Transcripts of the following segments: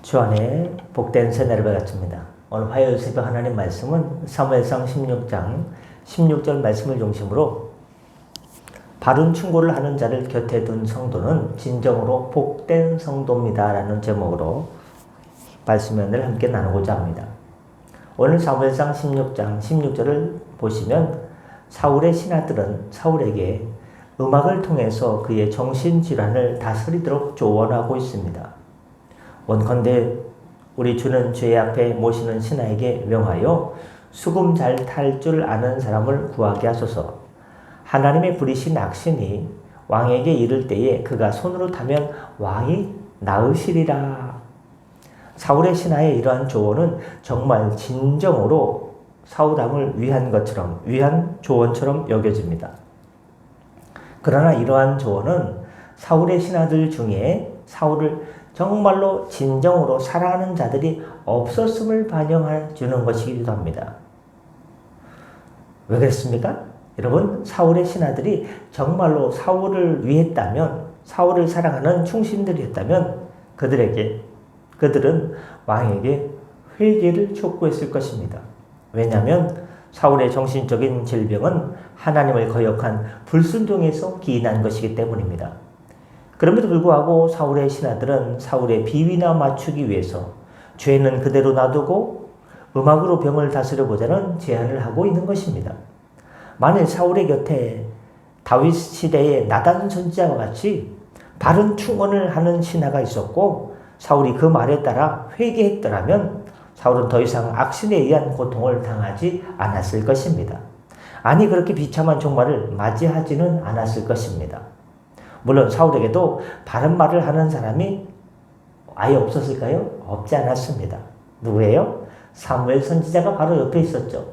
주안의 복된 새날을 밝았습니다. 오늘 화요일 새벽 하나님 말씀은 사무엘상 16장 16절 말씀을 중심으로 바른 충고를 하는 자를 곁에 둔 성도는 진정으로 복된 성도입니다 라는 제목으로 말씀을 함께 나누고자 합니다. 오늘 사무엘상 16장 16절을 보시면 사울의 신하들은 사울에게 음악을 통해서 그의 정신질환을 다스리도록 조언하고 있습니다. 원컨대 우리 주는 죄 앞에 모시는 신하에게 명하여 수금 잘 탈 줄 아는 사람을 구하게 하소서. 하나님의 부리신 악신이 왕에게 이를 때에 그가 손으로 타면 왕이 나으시리라. 사울의 신하의 이러한 조언은 정말 진정으로 사울왕을 위한 것처럼, 위한 조언처럼 여겨집니다. 그러나 이러한 조언은 사울의 신하들 중에 사울을 정말로 진정으로 사랑하는 자들이 없었음을 반영해 주는 것이기도 합니다. 왜 그랬습니까? 여러분, 사울의 신하들이 정말로 사울을 위했다면, 사울을 사랑하는 충신들이었다면 그들은 왕에게 회개를 촉구했을 것입니다. 왜냐하면 사울의 정신적인 질병은 하나님을 거역한 불순종에서 기인한 것이기 때문입니다. 그럼에도 불구하고 사울의 신하들은 사울의 비위나 맞추기 위해서 죄는 그대로 놔두고 음악으로 병을 다스려보자는 제안을 하고 있는 것입니다. 만일 사울의 곁에 다윗 시대의 나단 선지자와 같이 바른 충언을 하는 신하가 있었고 사울이 그 말에 따라 회개했더라면 사울은 더 이상 악신에 의한 고통을 당하지 않았을 것입니다. 아니, 그렇게 비참한 종말을 맞이하지는 않았을 것입니다. 물론 사울에게도 바른 말을 하는 사람이 아예 없었을까요? 없지 않았습니다. 누구예요? 사무엘 선지자가 바로 옆에 있었죠.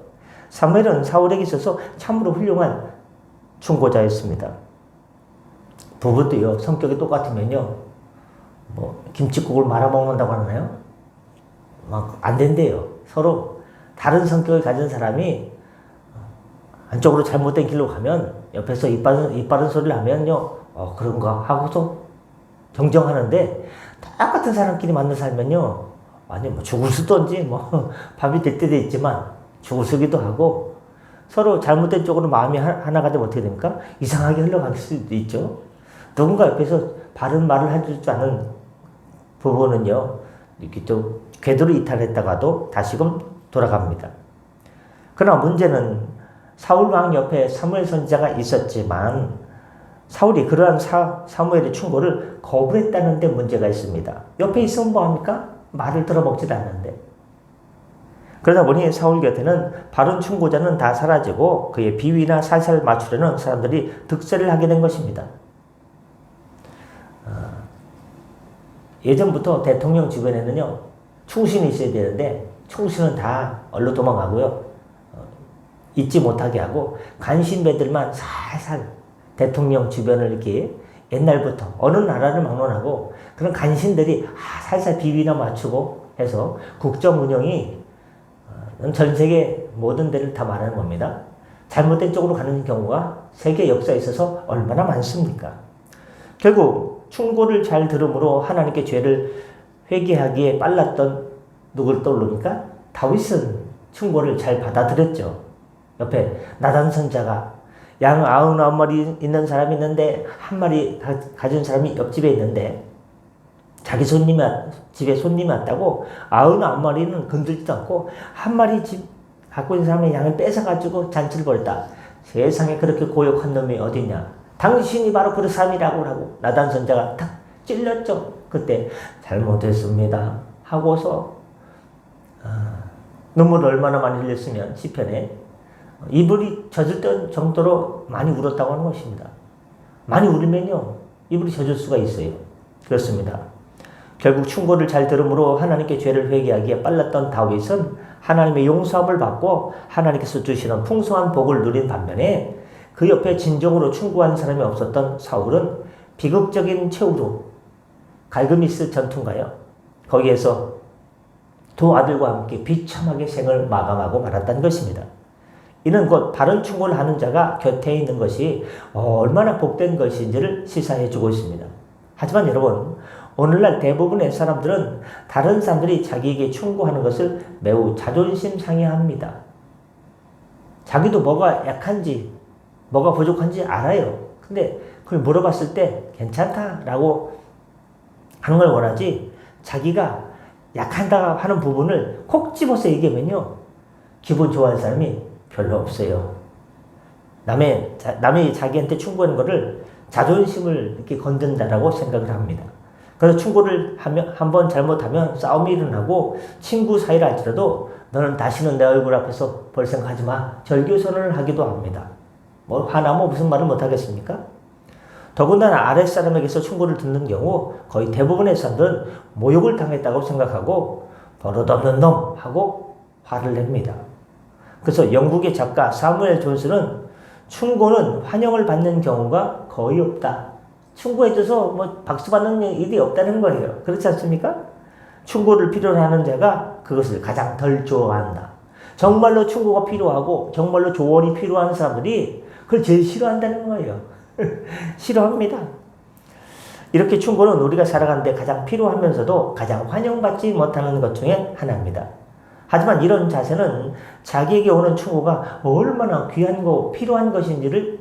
사무엘은 사울에게 있어서 참으로 훌륭한 충고자였습니다. 부부도요, 성격이 똑같으면요, 김칫국을 말아먹는다고 하나요? 막 안 된대요. 서로 다른 성격을 가진 사람이 한쪽으로 잘못된 길로 가면 옆에서 입 바른 소리를 하면요, 그런가 하고서 정정하는데, 똑같은 사람끼리 만나 살면요, 아니 죽을 수도인지 밥이 될 때도 있지만 죽을 수기도 하고 서로 잘못된 쪽으로 마음이 하나가 되면 어떻게 됩니까? 이상하게 흘러갈 수도 있죠. 누군가 옆에서 바른 말을 해줄 줄 아는 부부는요, 이렇게 또 궤도로 이탈했다가도 다시금 돌아갑니다. 그러나 문제는 사울 왕 옆에 사무엘 선지자가 있었지만 사울이 그러한 사무엘의 충고를 거부했다는 데 문제가 있습니다. 옆에 있으면 뭐합니까? 말을 들어먹지도 않는데. 그러다 보니 사울 곁에는 바른 충고자는 다 사라지고 그의 비위나 살살 맞추려는 사람들이 득세를 하게 된 것입니다. 예전부터 대통령 주변에는요, 충신이 있어야 되는데 충신은 다 얼로 도망가고요, 잊지 못하게 하고 간신배들만 살살 대통령 주변을 이렇게 옛날부터 어느 나라를 막론하고 그런 간신들이 살살 비위나 맞추고 해서 국정 운영이 전 세계 모든 데를 다 말하는 겁니다. 잘못된 쪽으로 가는 경우가 세계 역사에 있어서 얼마나 많습니까? 결국 충고를 잘 들음으로 하나님께 죄를 회개하기에 빨랐던 누구를 떠오릅니까? 다윗은 충고를 잘 받아들였죠. 옆에 나단 선자가 양 99마리 있는 사람이 있는데 한 마리 가진 사람이 옆집에 있는데 자기 집에 손님이 왔다고 99마리는 건들지도 않고 한 마리 집 갖고 있는 사람의 양을 뺏어가지고 잔치를 벌였다. 세상에 그렇게 고역한 놈이 어디냐. 당신이 바로 그 사람이라고 하고 나단 선자가 탁 찔렸죠. 그때 잘못했습니다 하고서 눈물을 얼마나 많이 흘렸으면 시편에 이불이 젖을 정도로 많이 울었다고 하는 것입니다. 많이 울면요, 이불이 젖을 수가 있어요. 그렇습니다. 결국 충고를 잘 들음으로 하나님께 죄를 회개하기에 빨랐던 다윗은 하나님의 용서함을 받고 하나님께서 주시는 풍성한 복을 누린 반면에 그 옆에 진정으로 충고한 사람이 없었던 사울은 비극적인 최후로 갈그미스 전투인가요? 거기에서 두 아들과 함께 비참하게 생을 마감하고 말았다는 것입니다. 이는 곧 바른 충고를 하는 자가 곁에 있는 것이 얼마나 복된 것인지를 시사해 주고 있습니다. 하지만 여러분, 오늘날 대부분의 사람들은 다른 사람들이 자기에게 충고하는 것을 매우 자존심 상해합니다. 자기도 뭐가 약한지, 뭐가 부족한지 알아요. 근데 그걸 물어봤을 때 괜찮다라고 하는 걸 원하지, 자기가 약한다 하는 부분을 콕 집어서 얘기하면요, 기분 좋아하는 사람이 별로 없어요. 남이 자기한테 충고하는 거를 자존심을 이렇게 건든다라고 생각을 합니다. 그래서 충고를 하면, 한번 잘못하면 싸움이 일어나고, 친구 사이라 할지라도 너는 다시는 내 얼굴 앞에서 볼 생각하지 마, 절교선언을 하기도 합니다. 뭐 화나면 무슨 말을 못 하겠습니까? 더군다나 아랫사람에게서 충고를 듣는 경우 거의 대부분의 사람들은 모욕을 당했다고 생각하고 버릇없는 놈 하고 화를 냅니다. 그래서 영국의 작가 사무엘 존스는 충고는 환영을 받는 경우가 거의 없다. 충고해줘서 뭐 박수 받는 일이 없다는 거예요. 그렇지 않습니까? 충고를 필요로 하는 자가 그것을 가장 덜 좋아한다. 정말로 충고가 필요하고 정말로 조언이 필요한 사람들이 그걸 제일 싫어한다는 거예요. 싫어합니다. 이렇게 충고는 우리가 살아가는데 가장 필요하면서도 가장 환영받지 못하는 것 중에 하나입니다. 하지만 이런 자세는 자기에게 오는 충고가 얼마나 귀한 거, 필요한 것인지를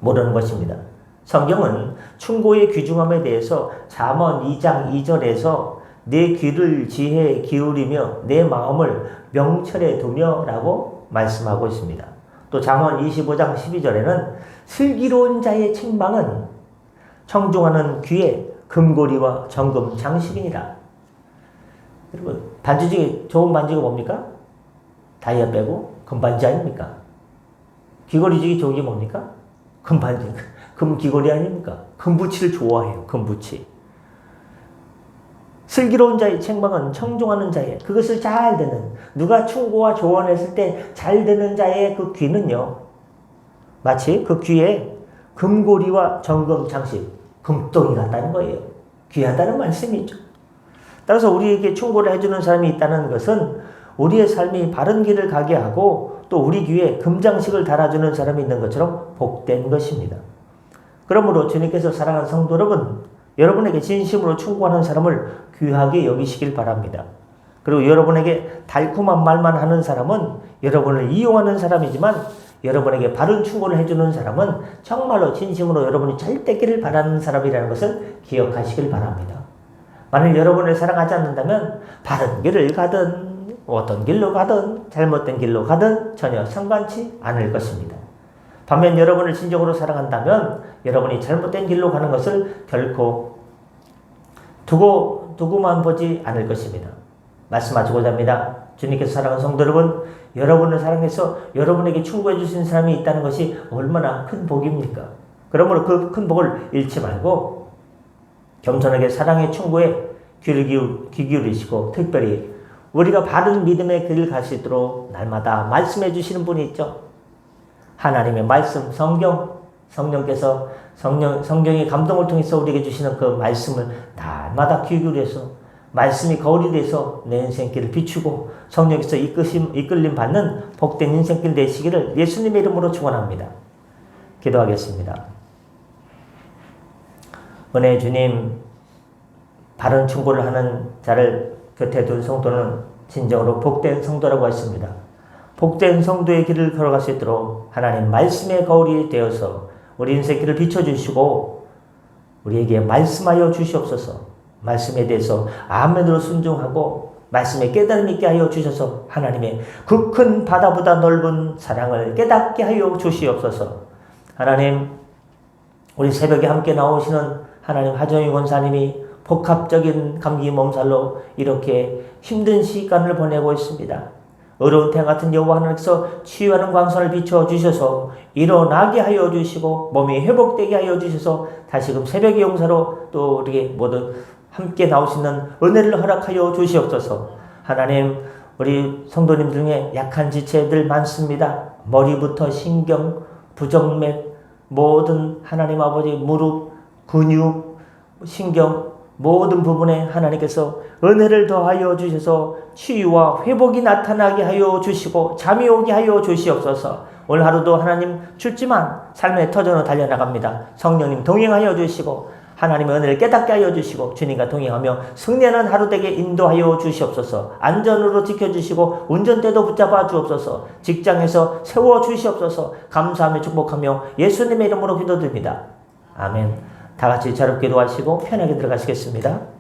모르는 것입니다. 성경은 충고의 귀중함에 대해서 잠언 2장 2절에서 내 귀를 지혜에 기울이며 내 마음을 명철에 두며 라고 말씀하고 있습니다. 또 잠언 25장 12절에는 슬기로운 자의 책망은 청중하는 귀에 금고리와 정금 장식이니라. 여러분, 반지 중에 좋은 반지가 뭡니까? 다이아 빼고 금반지 아닙니까? 귀걸이 중에 좋은 게 뭡니까? 금반지, 금귀걸이 아닙니까? 금부치를 좋아해요. 금부치. 슬기로운 자의 책망은 청종하는 자의, 그것을 잘 듣는, 누가 충고와 조언했을 때 잘 듣는 자의 그 귀는요, 마치 그 귀에 금고리와 정금 장식, 금덩이 같다는 거예요. 귀하다는 말씀이죠. 따라서 우리에게 충고를 해주는 사람이 있다는 것은 우리의 삶이 바른 길을 가게 하고 또 우리 귀에 금장식을 달아주는 사람이 있는 것처럼 복된 것입니다. 그러므로 주님께서 사랑하는 성도 여러분, 여러분에게 진심으로 충고하는 사람을 귀하게 여기시길 바랍니다. 그리고 여러분에게 달콤한 말만 하는 사람은 여러분을 이용하는 사람이지만, 여러분에게 바른 충고를 해주는 사람은 정말로 진심으로 여러분이 잘 되기를 바라는 사람이라는 것을 기억하시길 바랍니다. 만일 여러분을 사랑하지 않는다면 바른 길을 가든 어떤 길로 가든 잘못된 길로 가든 전혀 상관치 않을 것입니다. 반면 여러분을 진정으로 사랑한다면 여러분이 잘못된 길로 가는 것을 결코 두고만 보지 않을 것입니다. 말씀하시고자 합니다. 주님께서 사랑하는 성도 여러분, 여러분을 사랑해서 여러분에게 충고해 주신 사람이 있다는 것이 얼마나 큰 복입니까? 그러므로 그 큰 복을 잃지 말고 겸손하게 사랑의 충고에 귀 기울이시고, 특별히 우리가 바른 믿음의 길을 갈 수 있도록 날마다 말씀해 주시는 분이 있죠. 하나님의 말씀, 성령께서 성령의 감동을 통해서 우리에게 주시는 그 말씀을 날마다 귀 기울여서 말씀이 거울이 돼서 내 인생길을 비추고 성령께서 이끌림 받는 복된 인생길 되시기를 예수님의 이름으로 축원합니다. 기도하겠습니다. 은혜의 주님, 바른 충고를 하는 자를 곁에 둔 성도는 진정으로 복된 성도라고 했습니다. 복된 성도의 길을 걸어갈 수 있도록 하나님 말씀의 거울이 되어서 우리 인생길을 비춰주시고 우리에게 말씀하여 주시옵소서. 말씀에 대해서 아멘으로 순종하고 말씀에 깨달음 있게 하여 주셔서 하나님의 그 큰 바다보다 넓은 사랑을 깨닫게 하여 주시옵소서. 하나님, 우리 새벽에 함께 나오시는 하나님 하정희 권사님이 복합적인 감기 몸살로 이렇게 힘든 시간을 보내고 있습니다. 어려운 태 같은 여호와 하나님께서 치유하는 광선을 비춰 주셔서 일어나게 하여 주시고 몸이 회복되게 하여 주셔서 다시금 새벽의 용사로 또 우리 모두 함께 나오시는 은혜를 허락하여 주시옵소서. 하나님, 우리 성도님 중에 약한 지체들 많습니다. 머리부터 신경, 부정맥, 모든 하나님 아버지 무릎, 근육, 신경 모든 부분에 하나님께서 은혜를 더하여 주셔서 치유와 회복이 나타나게 하여 주시고 잠이 오게 하여 주시옵소서. 오늘 하루도 하나님 춥지만 삶의 터전으로 달려나갑니다. 성령님 동행하여 주시고 하나님의 은혜를 깨닫게 하여 주시고 주님과 동행하며 승리하는 하루 되게 인도하여 주시옵소서. 안전으로 지켜주시고 운전대도 붙잡아 주옵소서. 직장에서 세워 주시옵소서. 감사하며 축복하며 예수님의 이름으로 기도드립니다. 아멘. 다 같이 자립 기도하시고 편하게 들어가시겠습니다.